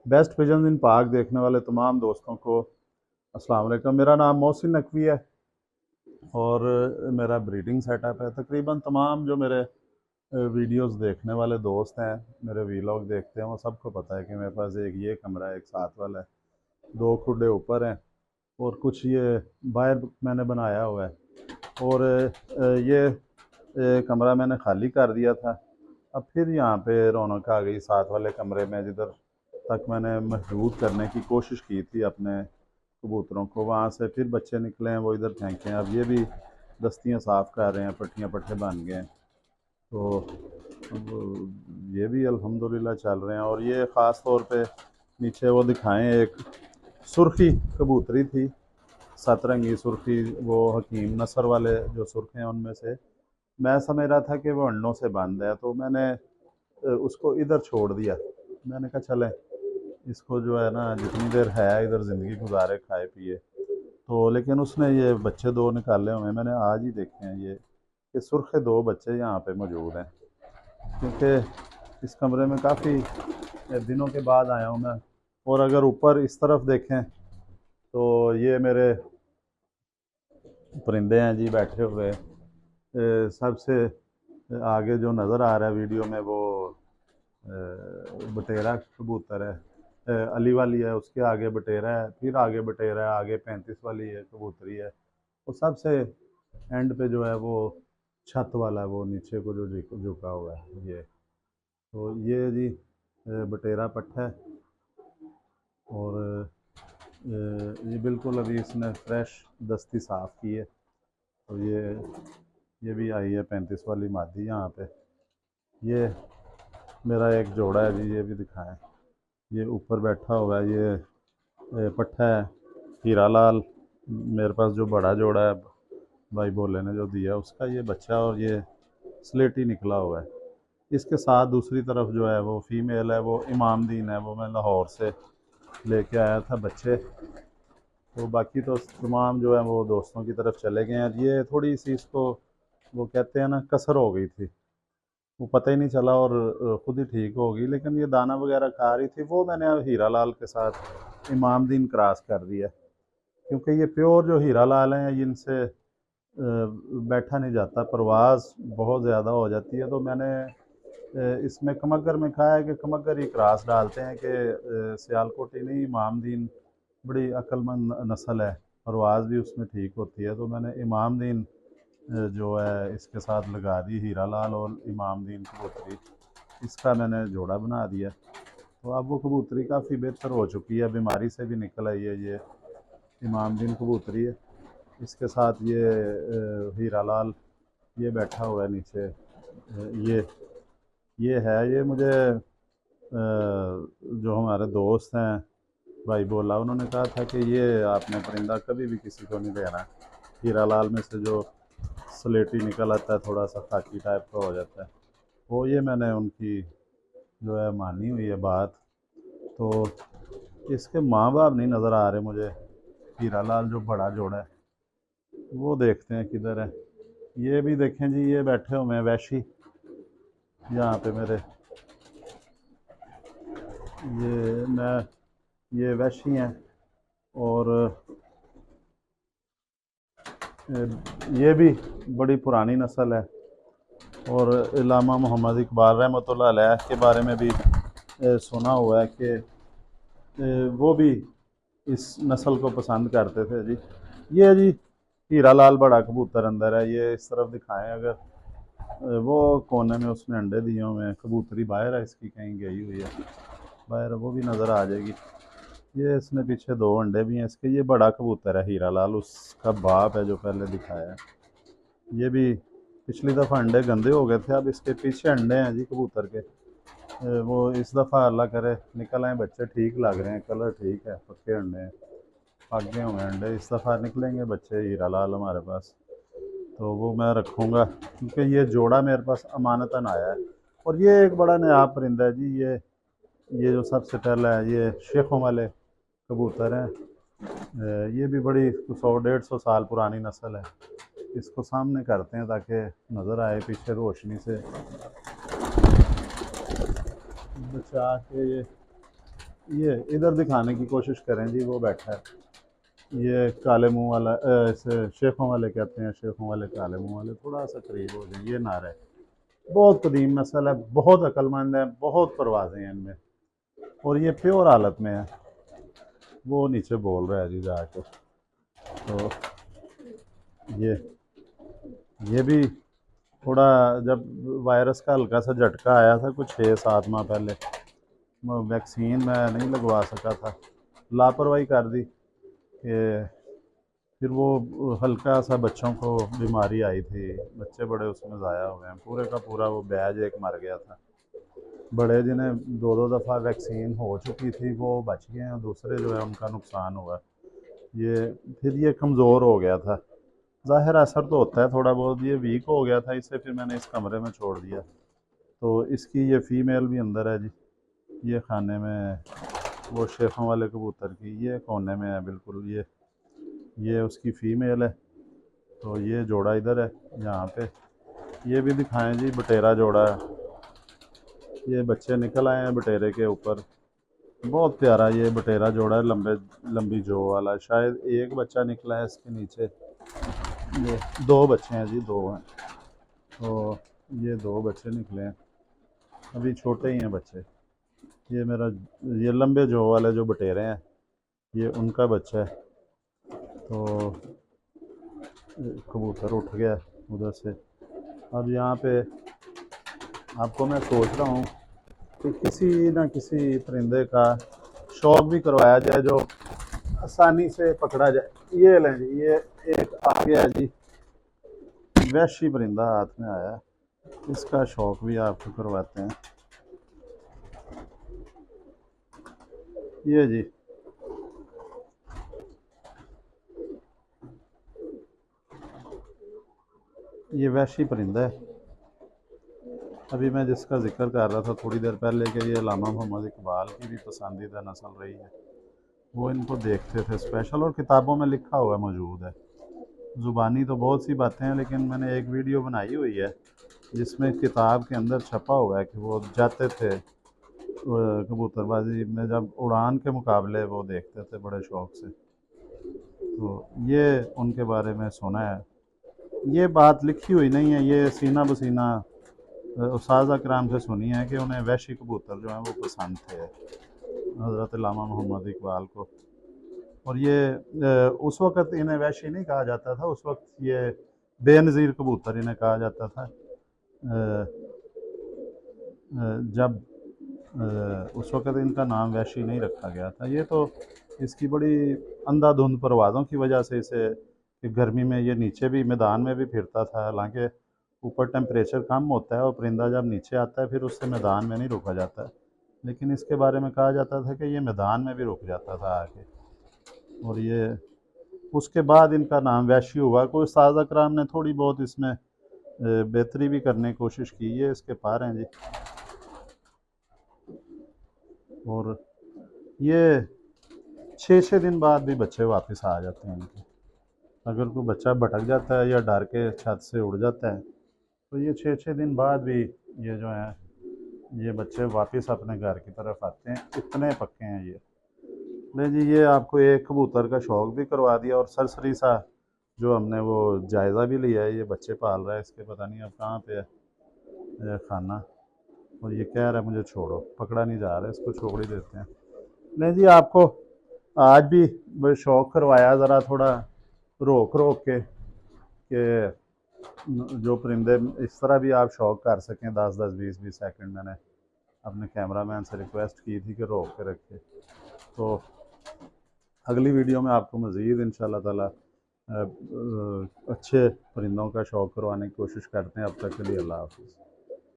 Best pigeon इन पाक देखने वाले तमाम दोस्तों को अस्सलाम वालेकुम। मेरा नाम मोहसिन नकवी है और मेरा ब्रीडिंग सेटअप है। तकरीबन तमाम जो मेरे वीडियोस देखने वाले दोस्त हैं, मेरे वीलॉग देखते हैं, वो सबको पता है कि मेरे पास एक ये कमरा है, एक साथ वाला है, दो खुडे ऊपर हैं और कुछ ये बाहर मैंने बनाया हुआ है। और ये कमरा मैंने खाली कर दिया था। अब फिर यहाँ पे रौनक आ गई साथ वाले कमरे में, जिधर तक मैंने महदूद करने की कोशिश की थी अपने कबूतरों को। वहाँ से फिर बच्चे निकले हैं, वो इधर फेंके हैं। अब ये भी दस्तियाँ साफ़ कर रहे हैं, पट्टियाँ पट्टे बन गए हैं। तो अब ये भी अल्हम्दुलिल्लाह चल रहे हैं। और ये ख़ास तौर पे नीचे वो दिखाएं, एक सुर्खी कबूतरी थी, सतरंगी सुर्खी, वो हकीम नसर वाले जो सुर्ख हैं उनमें से। मैं समझ रहा था कि वो अंडों से बंद है, तो मैंने उसको इधर छोड़ दिया। मैंने कहा चले इसको जो है ना, जितनी देर है इधर ज़िंदगी गुजारे, खाए पिए। तो लेकिन उसने ये बच्चे दो निकाले हुए हैं, मैंने आज ही देखे हैं ये कि सुर्ख दो बच्चे यहाँ पे मौजूद हैं। क्योंकि इस कमरे में काफ़ी दिनों के बाद आया हूँ मैं। और अगर ऊपर इस तरफ देखें तो ये मेरे परिंदे हैं जी बैठे हुए। सबसे आगे जो नज़र आ रहा है वीडियो में वो बटेरा कबूतर है, अली वाली है, उसके आगे बटेरा है, फिर आगे बटेरा है, आगे 35 वाली है कबूतरी है। वो सबसे एंड पे जो है वो छत वाला है, वो नीचे को जो झुका हुआ है ये। तो ये जी बटेरा पट्टा है। और ये बिल्कुल अभी इसने फ्रेश दस्ती साफ़ की है। तो ये भी आई है 35 वाली मादी यहाँ पे। ये मेरा एक जोड़ा है जी, ये भी दिखाएं। ये ऊपर बैठा हुआ है, ये पट्ठा है हीरा लाल। मेरे पास जो बड़ा जोड़ा है भाई भोले ने जो दिया उसका ये बच्चा, और ये स्लेटी निकला हुआ है। इसके साथ दूसरी तरफ जो है वो फीमेल है, वो इमाम दीन है, वो मैं लाहौर से लेके आया था बच्चे। तो बाकी तो तमाम जो है वो दोस्तों की तरफ चले गए हैं। ये थोड़ी सी इसको वो कहते हैं ना, कसर हो गई थी, वो पता ही नहीं चला और ख़ुद ही ठीक होगी। लेकिन ये दाना वगैरह खा रही थी, वो मैंने अब हीरा लाल के साथ इमाम दीन क्रॉस कर दिया। क्योंकि ये प्योर जो हीरा लाल हैं, इनसे बैठा नहीं जाता, परवाज़ बहुत ज़्यादा हो जाती है। तो मैंने इसमें कमगर में कहा है कि कमगर ही क्रॉस डालते हैं कि सियालकोटी नहीं, इमाम दीन बड़ी अक्लमंद नस्ल है, परवाज़ भी उसमें ठीक होती है। तो मैंने इमाम दीन जो है इसके साथ लगा दी, हीरा लाल और इमाम दीन कबूतरी, इसका मैंने जोड़ा बना दिया। तो अब वो कबूतरी काफ़ी बेहतर हो चुकी है, बीमारी से भी निकल आई है। ये इमाम दीन कबूतरी है, इसके साथ ये हीरा लाल ये बैठा हुआ है नीचे। ये है, ये मुझे जो हमारे दोस्त हैं भाई बोला, उन्होंने कहा था कि ये आपने परिंदा कभी भी किसी को नहीं देना। हीरा लाल में से जो स्लेटी निकल आता है, थोड़ा सा खाकी टाइप का हो जाता है, वो ये मैंने उनकी जो है मानी हुई है बात। तो इसके माँ बाप नहीं नज़र आ रहे मुझे। हीरा लाल जो बड़ा जोड़ा है वो देखते हैं किधर है। ये भी देखें जी, ये बैठे हुए हैं वैशी यहाँ पे मेरे। ये वैशी हैं। और ये भी बड़ी पुरानी नस्ल है। और इलामा मोहम्मद इकबाल रहमतुल्लाह अलैह के बारे में भी सुना हुआ है कि वो भी इस नस्ल को पसंद करते थे जी। ये जी हीरा लाल बड़ा कबूतर अंदर है, ये इस तरफ दिखाएं अगर। वो कोने में उसने अंडे दिए हुए हैं, कबूतरी बाहर है इसकी, कहीं गई हुई है बाहर, वो भी नज़र आ जाएगी। ये इसमें पीछे दो अंडे भी हैं इसके। ये बड़ा कबूतर है हीरा लाल, उसका बाप है जो पहले दिखाया है। ये भी पिछली दफ़ा अंडे गंदे हो गए थे, अब इसके पीछे अंडे हैं जी कबूतर के। वो इस दफ़ा अल्लाह करे निकल आए बच्चे, ठीक लग रहे हैं, कलर ठीक है, पक्के अंडे हैं, पक गए हुए अंडे। इस दफ़ा निकलेंगे बच्चे हीरा लाल हमारे पास, तो वो मैं रखूँगा क्योंकि ये जोड़ा मेरे पास अमानतन आया है। और ये एक बड़ा नायाब परिंदा है जी। ये जो सबसे पहला है, ये शेखों वाले कबूतर हैं। ये भी बड़ी 100-150 साल पुरानी नस्ल है। इसको सामने करते हैं ताकि नज़र आए पीछे रोशनी से बचा के। ये इधर दिखाने की कोशिश करें जी, वो बैठा है। ये काले मुंह वाला, इसे शेखों वाले कहते हैं, शेखों वाले काले मुंह वाले, थोड़ा सा करीब हो जाए। ये नारा है, बहुत कदीम नस्ल है, बहुत अक्लमंद है, बहुत परवाजें हैं इनमें, और ये प्योर हालत में है। वो नीचे बोल रहा है जी जाके। तो ये ये भी थोड़ा, जब वायरस का हल्का सा झटका आया था कुछ 6-7 माह पहले, वैक्सीन मैं नहीं लगवा सका था, लापरवाही कर दी कि फिर वो हल्का सा बच्चों को बीमारी आई थी, बच्चे बड़े उसमें ज़ाया हुए हैं, पूरे का पूरा वो बैच एक मर गया था। बड़े जिन्हें 2-2 दफ़ा वैक्सीन हो चुकी थी वो बच गए हैं, दूसरे जो है उनका नुकसान हुआ। ये फिर ये कमज़ोर हो गया था, ज़ाहिर असर तो होता है थोड़ा बहुत। ये वीक हो गया था, इसे फिर मैंने इस कमरे में छोड़ दिया। तो इसकी ये फ़ीमेल भी अंदर है जी, ये खाने में, वो शेखों वाले कबूतर की ये कोने में है बिल्कुल। ये उसकी फ़ीमेल है। तो ये जोड़ा इधर है यहाँ पे। ये भी दिखाएं जी, बटेरा जोड़ा है। ये बच्चे निकल आए हैं बटेरे के ऊपर, बहुत प्यारा ये बटेरा जोड़ा है, लंबे लंबी जो वाला। शायद एक बच्चा निकला है इसके नीचे। ये 2 बच्चे हैं जी, 2 हैं। तो ये 2 बच्चे निकले हैं, अभी छोटे ही हैं बच्चे। ये मेरा, ये लंबे जो वाले जो बटेरे हैं, ये उनका बच्चा है। तो कबूतर उठ गया उधर से। अब यहाँ पे आपको मैं सोच रहा हूँ कि किसी न किसी परिंदे का शौक भी करवाया जाए जो आसानी से पकड़ा जाए। ये लें जी, ये एक आ गया जी, वैशी परिंदा हाथ में आया, इसका शौक भी आपको करवाते हैं। ये जी, ये वैशी परिंदा है। अभी मैं जिसका जिक्र कर रहा था थोड़ी देर पहले कि ये अल्लामा मोहम्मद इकबाल की भी पसंदीदा नस्ल रही है, वो इनको देखते थे स्पेशल, और किताबों में लिखा हुआ मौजूद है। ज़ुबानी तो बहुत सी बातें हैं, लेकिन मैंने एक वीडियो बनाई हुई है जिसमें किताब के अंदर छपा हुआ है कि वो जाते थे कबूतरबाजी में, जब उड़ान के मुकाबले वो देखते थे बड़े शौक़ से। तो ये उनके बारे में सुना है। ये बात लिखी हुई नहीं है, ये सीना बसीना उस्ताद कराम से सुनी है कि उन्हें वैशी कबूतर जो हैं वो पसंद थे, हज़रत अल्लामा मोहम्मद इकबाल को। और ये उस वक़्त इन्हें वैशी नहीं कहा जाता था, उस वक़्त ये बेनज़ीर कबूतर इन्हें कहा जाता था। जब उस वक़्त इनका नाम वैशी नहीं रखा गया था। ये तो इसकी बड़ी अंधाधुंध परवाज़ों की वजह से इसे, कि गर्मी में ये नीचे भी मैदान में भी फिरता था, हालांकि ऊपर टेम्परेचर कम होता है और परिंदा जब नीचे आता है फिर उससे मैदान में नहीं रोका जाता, लेकिन इसके बारे में कहा जाता था कि ये मैदान में भी रुक जाता था आके। और ये उसके बाद इनका नाम वैशी हुआ। कोई उस्ताद कराम ने थोड़ी बहुत इसमें बेहतरी भी करने की कोशिश की है, इसके पार हैं जी। और ये 6-6 दिन बाद भी बच्चे वापस आ जाते हैं इनके। अगर कोई बच्चा भटक जाता है या डर के छत से उड़ जाता है तो ये 6-6 दिन बाद भी ये जो है, ये बच्चे वापस अपने घर की तरफ आते हैं, इतने पक्के हैं ये। नहीं जी, ये आपको एक कबूतर का शौक़ भी करवा दिया, और सरसरी सा जो हमने वो जायज़ा भी लिया है। ये बच्चे पाल रहा है, इसके पता नहीं अब कहाँ पे है खाना, और ये कह रहा है मुझे छोड़ो, पकड़ा नहीं जा रहा है, इसको छोड़ ही देते हैं। नहीं जी, आपको आज भी शौक़ करवाया ज़रा थोड़ा रोक रोक के, कि जो परिंदे इस तरह भी आप शौक़ कर सकें 10-10 20-20 सेकंड। मैंने अपने कैमरामैन से रिक्वेस्ट की थी कि रोक के रखे। तो अगली वीडियो में आपको मज़ीद इंशाल्लाह ताला अच्छे परिंदों का शौक़ करवाने की कोशिश करते हैं। अब तक के लिए अल्लाह हाफ़िज़।